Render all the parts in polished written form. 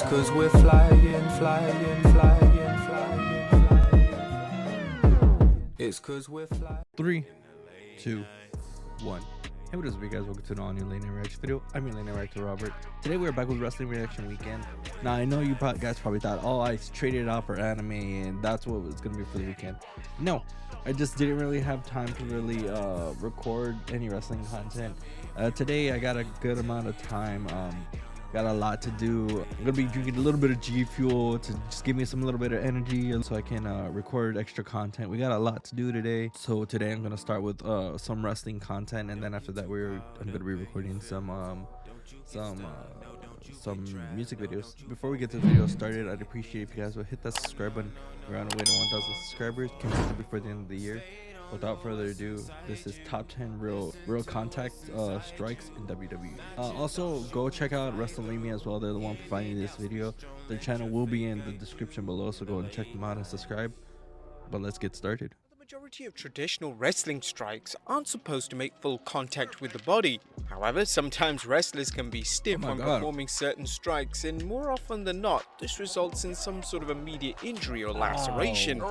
'Cause we're flying, flying, flying, flying, flying. It's 'cause we're flying. 3, 2, 1. Hey, what is up, you guys? Welcome to an all-new Lane Reaction video. I'm your Lane Reactor, Robert. Today we're back with Wrestling Reaction Weekend. Now, I know you guys probably thought, oh, I traded it off for anime and that's what it's going to be for the weekend. No, I just didn't really have time to really record any wrestling content. Today, I got a good amount of time. Got a lot to do. I'm gonna be drinking a little bit of G Fuel to just give me some little bit of energy so I can record extra content. We got a lot to do today. So today I'm gonna start with some wrestling content, and then after that I'm gonna be recording some music videos. Before we get the video started, I'd appreciate if you guys would hit that subscribe button. We're on the way to 1,000 subscribers. Can do before the end of the year. Without further ado, this is top 10 real contact strikes in WWE. Also, go check out Wrestlelamia as well. They're the one providing this video. Their channel will be in the description below, so go and check them out and subscribe. But let's get started. The majority of traditional wrestling strikes aren't supposed to make full contact with the body. However, sometimes wrestlers can be stiff when performing certain strikes, and more often than not, this results in some sort of immediate injury or laceration.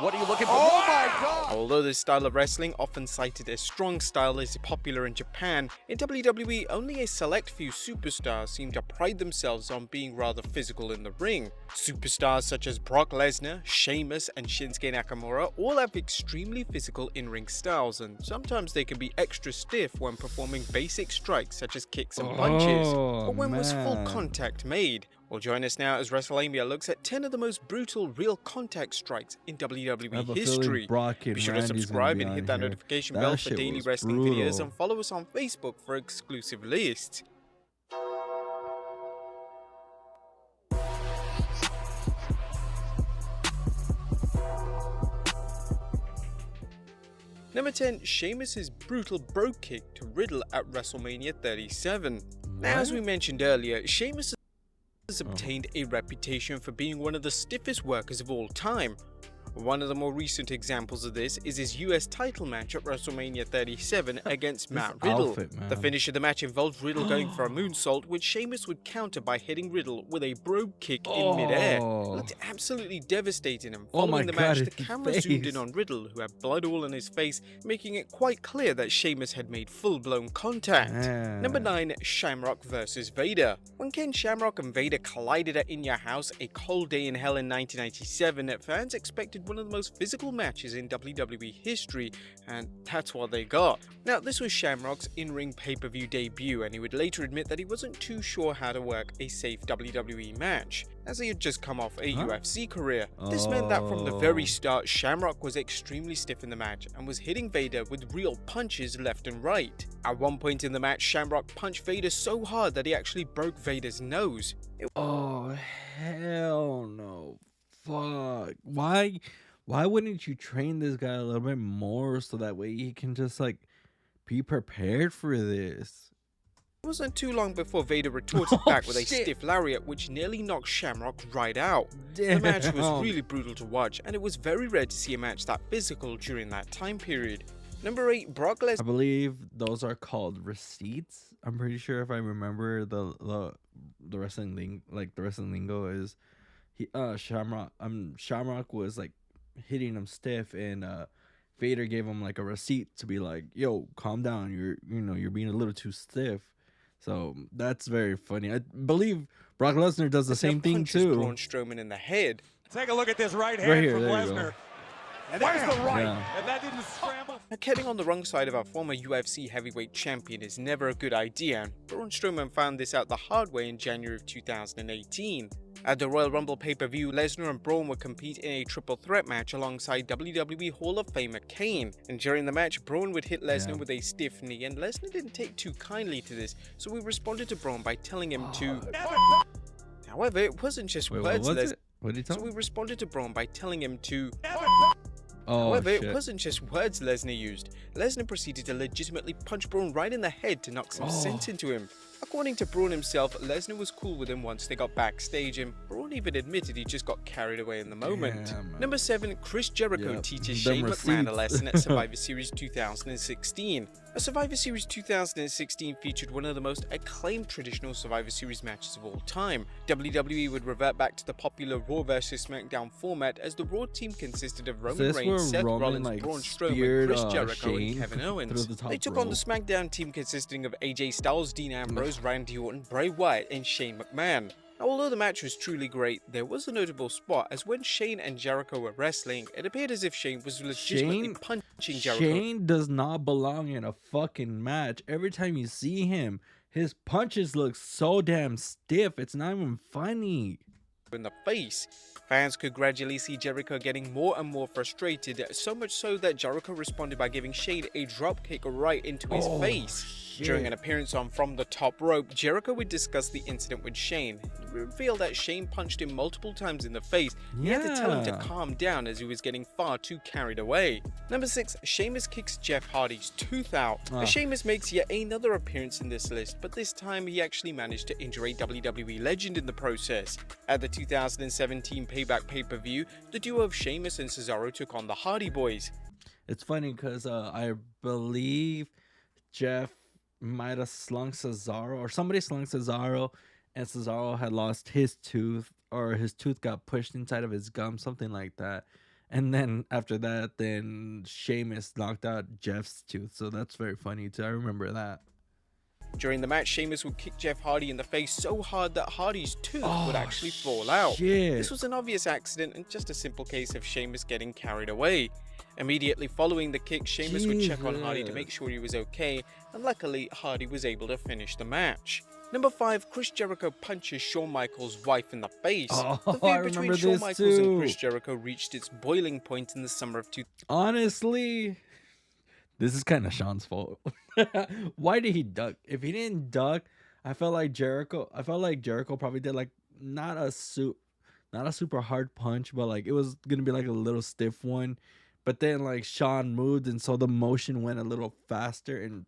What are you looking for? Oh my God! Although this style of wrestling, often cited as strong style, is popular in Japan, in WWE only a select few superstars seem to pride themselves on being rather physical in the ring. Superstars such as Brock Lesnar, SHEAMUS, and Shinsuke Nakamura all have extremely physical in-ring styles, and sometimes they can be extra stiff when performing basic strikes such as kicks and punches. But when was full contact made? Well, join us now as Wrestlelamia looks at 10 of the most brutal real contact strikes in WWE history. Be sure to subscribe and hit that notification bell for daily wrestling videos, and follow us on Facebook for exclusive lists. Number 10, Sheamus' brutal brogue kick to Riddle at WrestleMania 37. Now, as we mentioned earlier, Sheamus has obtained a reputation for being one of the stiffest workers of all time. One of the more recent examples of this is his US title match at WrestleMania 37 against Matt Riddle. The finish of the match involved Riddle going for a moonsault, which Sheamus would counter by hitting Riddle with a brogue kick in midair. It looked absolutely devastating, and following the match, the camera zoomed in on Riddle, who had blood all on his face, making it quite clear that Sheamus had made full-blown contact. Number 9, Shamrock vs. Vader. When Ken Shamrock and Vader collided at In Your House, A Cold Day in Hell in 1997, fans expected one of the most physical matches in WWE history, and that's what they got. Now, this was Shamrock's in-ring pay-per-view debut, and he would later admit that he wasn't too sure how to work a safe WWE match, as he had just come off a UFC career. This meant that from the very start, Shamrock was extremely stiff in the match and was hitting Vader with real punches left and right. At one point in the match, Shamrock punched Vader so hard that he actually broke Vader's nose. Oh, hell no. Fuck. Why wouldn't you train this guy a little bit more so that way he can just like be prepared for this? It wasn't too long before Vader retorted back with a stiff lariat, which nearly knocked Shamrock right out. The match was really brutal to watch, and it was very rare to see a match that physical during that time period. Number 8, Brock Lesnar. I believe those are called receipts. I'm pretty sure, if I remember the wrestling lingo is Shamrock was like hitting him stiff, and Vader gave him like a receipt to be like, yo, calm down, you're being a little too stiff. So that's very funny. I believe Brock Lesnar does the same thing too. Braun Strowman in the head. Take a look at this right hand from Lesnar. And there's the right, and that didn't scramble. Now, getting on the wrong side of our former UFC heavyweight champion is never a good idea, and Braun Strowman found this out the hard way in January of 2018. At the Royal Rumble pay-per-view, Lesnar and Braun would compete in a triple threat match alongside WWE Hall of Famer Kane. And during the match, Braun would hit Lesnar with a stiff knee, and Lesnar didn't take too kindly to this, so we responded to Braun by telling him to... However, it wasn't just words. So we responded to Braun by telling him to... However, it wasn't just words Lesnar used. Lesnar proceeded to legitimately punch Braun right in the head to knock some sense into him. According to Braun himself, Lesnar was cool with him once they got backstage, and Braun even admitted he just got carried away in the moment. Number 7, Chris Jericho teaches Shane McMahon a lesson at Survivor Series 2016. A Survivor Series 2016 featured one of the most acclaimed traditional Survivor Series matches of all time. WWE would revert back to the popular Raw vs SmackDown format as the Raw team consisted of Roman Reigns, Seth Rollins, Braun Strowman, Chris Jericho, and Kevin Owens. They took on the SmackDown team consisting of AJ Styles, Dean Ambrose, Randy Orton, Bray Wyatt, and Shane McMahon. Now, although the match was truly great, there was a notable spot as when Shane and Jericho were wrestling, it appeared as if Shane was legitimately punching Jericho. Shane does not belong in a fucking match. Every time you see him, his punches look so damn stiff, it's not even funny. In the face. Fans could gradually see Jericho getting more and more frustrated, so much so that Jericho responded by giving Shane a dropkick right into his face. Shit. During an appearance on From the Top Rope, Jericho would discuss the incident with Shane. He revealed that Shane punched him multiple times in the face. He had to tell him to calm down as he was getting far too carried away. Number 6, Sheamus kicks Jeff Hardy's tooth out. Sheamus makes yet another appearance in this list, but this time he actually managed to injure a WWE legend in the process. At the 2017 Payback pay-per-view, the duo of Sheamus and Cesaro took on the Hardy Boys. It's funny because I believe Jeff might have slung Cesaro, or somebody slung Cesaro, and Cesaro had lost his tooth, or his tooth got pushed inside of his gum, something like that. And then after that, then Sheamus knocked out Jeff's tooth. So that's very funny too. I remember that. During the match, Sheamus would kick Jeff Hardy in the face so hard that Hardy's tooth would actually fall out. Shit. This was an obvious accident and just a simple case of Sheamus getting carried away. Immediately following the kick, Sheamus would check on Hardy to make sure he was okay, and luckily Hardy was able to finish the match. Number 5, Chris Jericho punches Shawn Michaels' wife in the face. The feud between Shawn Michaels and Chris Jericho reached its boiling point in the summer of 2000. Honestly, this is kind of Shawn's fault. Why did he duck? If he didn't duck, I felt like Jericho probably did like not a super hard punch, but like it was gonna be like a little stiff one. But then like Shawn moved, and so the motion went a little faster and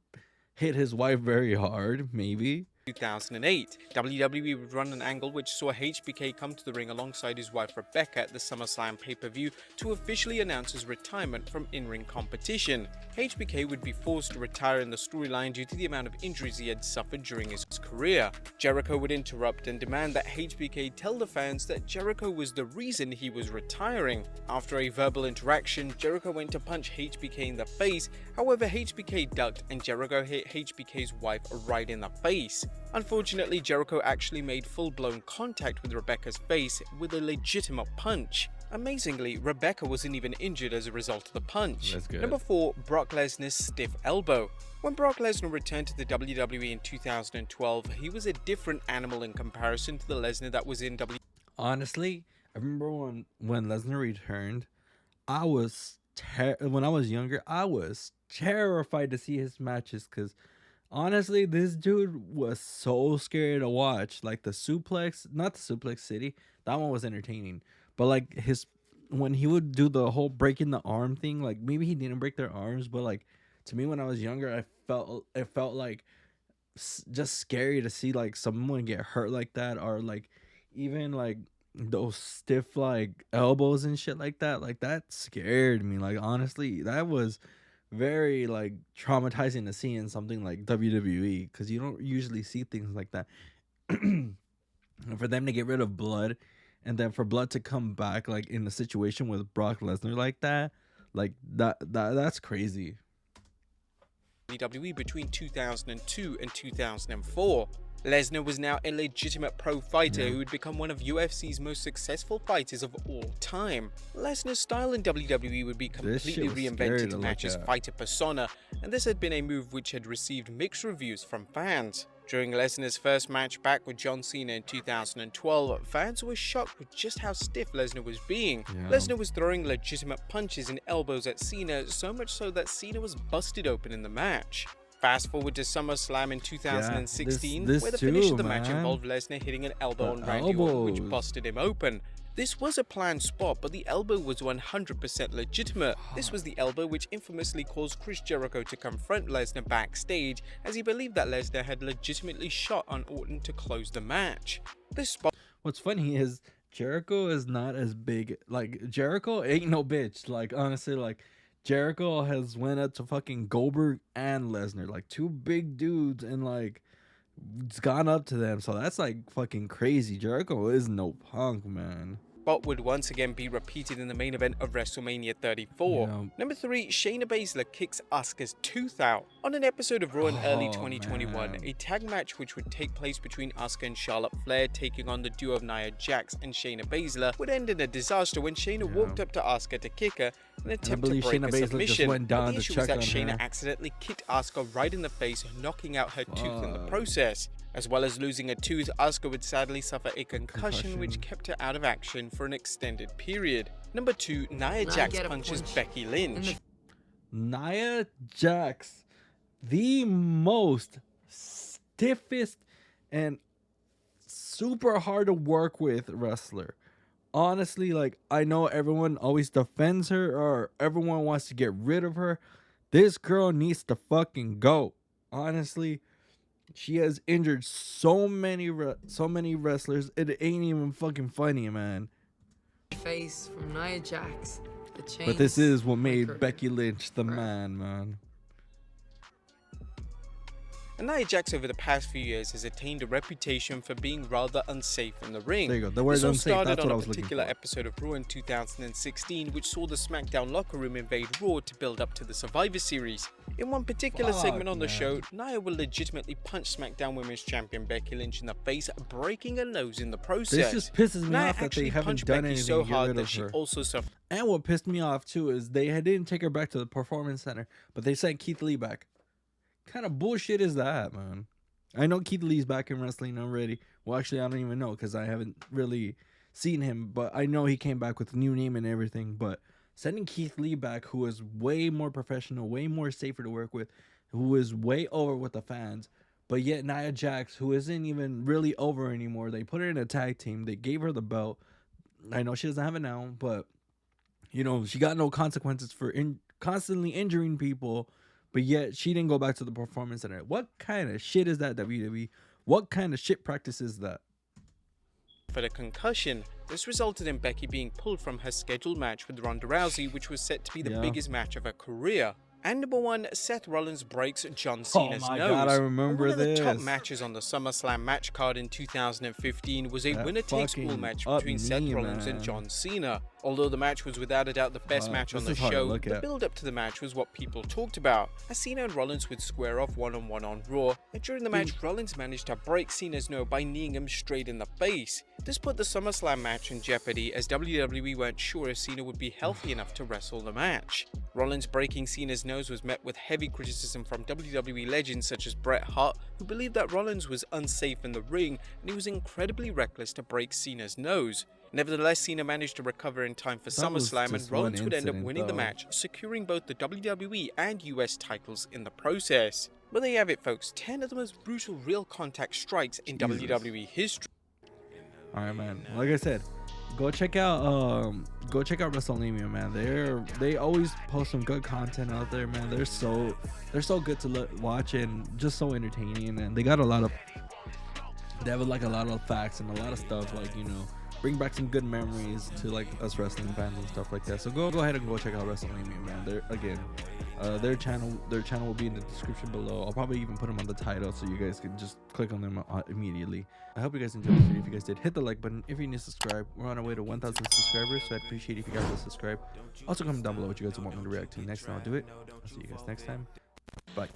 hit his wife very hard, maybe. 2008, WWE would run an angle which saw HBK come to the ring alongside his wife Rebecca at the SummerSlam pay-per-view to officially announce his retirement from in-ring competition. HBK would be forced to retire in the storyline due to the amount of injuries he had suffered during his career. Jericho would interrupt and demand that HBK tell the fans that Jericho was the reason he was retiring. After a verbal interaction, Jericho went to punch HBK in the face, however HBK ducked and Jericho hit HBK's wife right in the face. Unfortunately, Jericho actually made full-blown contact with Rebecca's face with a legitimate punch. Amazingly, Rebecca wasn't even injured as a result of the punch. That's good. Number 4, Brock Lesnar's stiff elbow. When Brock Lesnar returned to the WWE in 2012, he was a different animal in comparison to the Lesnar that was in WWE. Honestly, I remember when Lesnar returned, when I was younger, I was terrified to see his matches because honestly, this dude was so scary to watch. Like the suplex, not the suplex city, that one was entertaining. But like when he would do the whole breaking the arm thing, like maybe he didn't break their arms, but like to me when I was younger, it felt like just scary to see like someone get hurt like that, or like even like those stiff like elbows and shit like that. Like that scared me. Like honestly, that was very like traumatizing to see in something like WWE, because you don't usually see things like that. And for them to get rid of blood, and then for blood to come back like in a situation with Brock Lesnar like that, like that's crazy. WWE between 2002 and 2004. Lesnar was now a legitimate pro fighter who would become one of UFC's most successful fighters of all time. Lesnar's style in WWE would be completely reinvented to match his fighter persona, and this had been a move which had received mixed reviews from fans. During Lesnar's first match back with John Cena in 2012, fans were shocked with just how stiff Lesnar was being. Lesnar was throwing legitimate punches and elbows at Cena, so much so that Cena was busted open in the match. Fast forward to SummerSlam in 2016, where the finish of the match involved Lesnar hitting an elbow on Randy Orton, which busted him open. This was a planned spot, but the elbow was 100% legitimate. This was the elbow which infamously caused Chris Jericho to confront Lesnar backstage, as he believed that Lesnar had legitimately shot on Orton to close the match. This spot. What's funny is Jericho is not as big. Like Jericho ain't no bitch. Like honestly, like Jericho has went up to fucking Goldberg and Lesnar, like 2 big dudes, and like it's gone up to them. So that's like fucking crazy. Jericho is no punk, man. But would once again be repeated in the main event of WrestleMania 34. Yeah. Number 3, Shayna Baszler kicks Asuka's tooth out. On an episode of Raw in early 2021, man. a tag match which would take place between Asuka and Charlotte Flair taking on the duo of Nia Jax and Shayna Baszler would end in a disaster when Shayna walked up to Asuka to kick her in an attempt to break Shayna a Baszler submission. just went down But the to issue check was that on Shayna her. accidentally kicked Asuka right in the face, knocking out her tooth in the process. As well as losing a tooth, Asuka would sadly suffer a concussion which kept her out of action for an extended period. Number 2, Nia Jax punches Becky Lynch. Nia Jax, the most stiffest and super hard to work with wrestler. Honestly, like, I know everyone always defends her or everyone wants to get rid of her. This girl needs to fucking go. Honestly, she has injured so many wrestlers. It ain't even fucking funny, man. Face from Nia Jax. But this is what made Becky Lynch the man. And Nia Jax over the past few years has attained a reputation for being rather unsafe in the ring. There you go. The word this all unsafe, started that's on what I a was looking particular for. episode of Raw in 2016, which saw the SmackDown locker room invade Raw to build up to the Survivor Series. In one particular segment on the show, Nia will legitimately punch SmackDown Women's Champion Becky Lynch in the face, breaking her nose in the process. This just pisses me Nia off that they actually haven't punched done Becky anything so to get hard rid that of she her. also suffered. And what pissed me off too is they didn't take her back to the Performance Center, but they sent Keith Lee back. Kind of bullshit is that, man? I know Keith Lee's back in wrestling already. Well, actually, I don't even know because I haven't really seen him, but I know he came back with a new name and everything. But sending Keith Lee back, who is way more professional, way more safer to work with, who is way over with the fans, but yet Nia Jax, who isn't even really over anymore, they put her in a tag team. They gave her the belt. I know she doesn't have it now, but you know, she got no consequences for constantly injuring people. But yet, she didn't go back to the Performance Center. What kind of shit is that, WWE? What kind of shit practice is that? For the concussion, this resulted in Becky being pulled from her scheduled match with Ronda Rousey, which was set to be the biggest match of her career. And number 1, Seth Rollins breaks John Cena's nose. Oh my god, I remember this. One of the top matches on the SummerSlam match card in 2015 was a winner-takes-all match between Seth Rollins and John Cena. Although the match was without a doubt the best match on the show, the build-up to the match was what people talked about, as Cena and Rollins would square off one-on-one on Raw, and during the match, Rollins managed to break Cena's nose by kneeing him straight in the face. This put the SummerSlam match in jeopardy, as WWE weren't sure if Cena would be healthy enough to wrestle the match. Rollins breaking Cena's nose was met with heavy criticism from WWE legends such as Bret Hart, who believed that Rollins was unsafe in the ring and he was incredibly reckless to break Cena's nose. Nevertheless, Cena managed to recover in time for SummerSlam, and Rollins would end up winning the match, securing both the WWE and US titles in the process. But there you have it, folks, 10 of the most brutal real contact strikes in WWE history. Alright, man. Like I said, go check out Wrestlelamia, man. They always post some good content out there, man. They're so good to watch and just so entertaining, and they have like a lot of facts and a lot of stuff, like, you know, bring back some good memories to like us wrestling fans and stuff like that. So go ahead and go check out Wrestlelamia, man. Their channel will be in the description below. I'll probably even put them on the title so you guys can just click on them immediately. I hope you guys enjoyed this video. If you guys did, hit the like button. If you're new to subscribe, we're on our way to 1,000 subscribers, so I'd appreciate if you guys would subscribe. Also comment down below what you guys want me to react to next, and I'll do it. I'll see you guys next time. Bye.